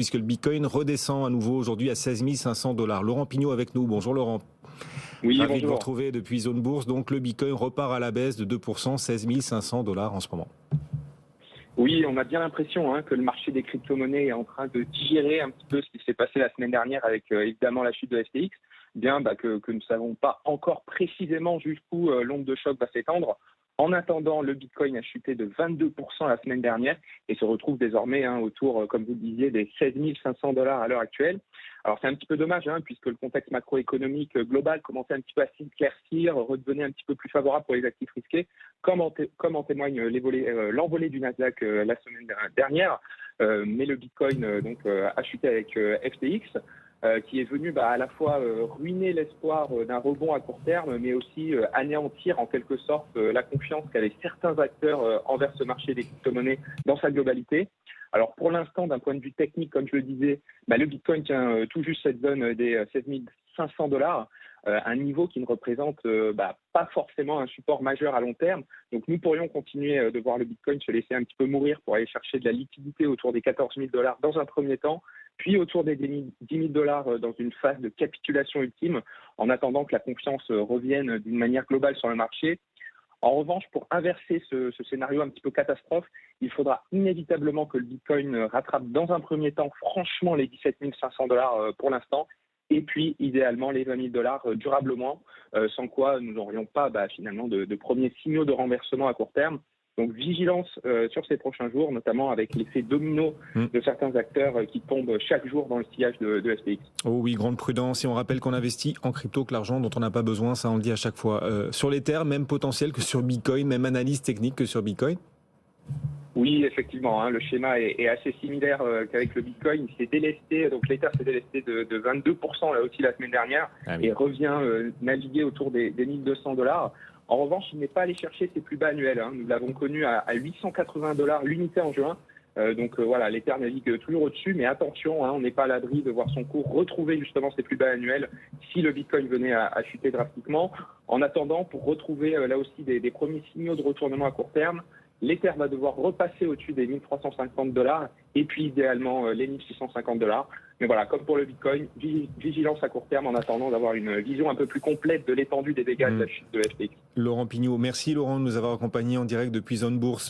puisque le Bitcoin redescend à nouveau aujourd'hui à 16 500 dollars. Laurent Pignot avec nous. Bonjour Laurent. Oui, Ravi de vous bonjour. retrouver depuis Zone Bourse. Donc le Bitcoin repart à la baisse de 2%, 16 500 dollars en ce moment. Oui, on a bien l'impression que le marché des crypto-monnaies est en train de digérer un petit peu ce qui s'est passé la semaine dernière avec évidemment la chute de FTX. Bien que nous ne savons pas encore précisément jusqu'où l'onde de choc va s'étendre. En attendant, le Bitcoin a chuté de 22% la semaine dernière et se retrouve désormais autour, comme vous le disiez, des 16 500 dollars à l'heure actuelle. Alors c'est un petit peu dommage puisque le contexte macroéconomique global commençait un petit peu à s'éclaircir, redevenait un petit peu plus favorable pour les actifs risqués, comme en témoigne l'envolée du Nasdaq la semaine dernière. Mais le Bitcoin a chuté avec FTX. Qui est venu à la fois ruiner l'espoir d'un rebond à court terme, mais aussi anéantir en quelque sorte la confiance qu'avaient certains acteurs envers ce marché des crypto-monnaies dans sa globalité. Alors pour l'instant, d'un point de vue technique, comme je le disais, le Bitcoin tient tout juste cette zone des 16 500 dollars, un niveau qui ne représente pas forcément un support majeur à long terme. Donc nous pourrions continuer de voir le Bitcoin se laisser un petit peu mourir pour aller chercher de la liquidité autour des 14 000 dollars dans un premier temps, puis autour des 10 000 dollars dans une phase de capitulation ultime, en attendant que la confiance revienne d'une manière globale sur le marché. En revanche, pour inverser ce scénario un petit peu catastrophe, il faudra inévitablement que le Bitcoin rattrape dans un premier temps franchement les 17 500 dollars pour l'instant, et puis idéalement les 20 000 dollars durablement, sans quoi nous n'aurions pas finalement de premiers signaux de renversement à court terme. Donc vigilance sur ces prochains jours, notamment avec l'effet domino de certains acteurs qui tombent chaque jour dans le sillage de FTX. Oh oui, grande prudence. Et on rappelle qu'on investit en crypto que l'argent dont on n'a pas besoin, ça on le dit à chaque fois. Sur l'Ether, même potentiel que sur Bitcoin, même analyse technique que sur Bitcoin. Oui, effectivement, le schéma est assez similaire qu'avec le Bitcoin. Il s'est délesté, donc l'Ether s'est délesté de 22% là aussi la semaine dernière et revient naviguer autour des 1200 dollars. En revanche, il n'est pas allé chercher ses plus bas annuels. Nous l'avons connu à 880 dollars l'unité en juin. Voilà, l'Ether navigue toujours au-dessus, mais attention, on n'est pas à l'abri de voir son cours retrouver justement ses plus bas annuels si le Bitcoin venait à chuter drastiquement. En attendant, pour retrouver là aussi des premiers signaux de retournement à court terme, l'Ether va devoir repasser au-dessus des 1350 dollars et puis idéalement les 1650 dollars. Mais voilà, comme pour le Bitcoin, vigilance à court terme en attendant d'avoir une vision un peu plus complète de l'étendue des dégâts de la chute de FTX. Laurent Pignot, merci Laurent de nous avoir accompagnés en direct depuis Zone Bourse.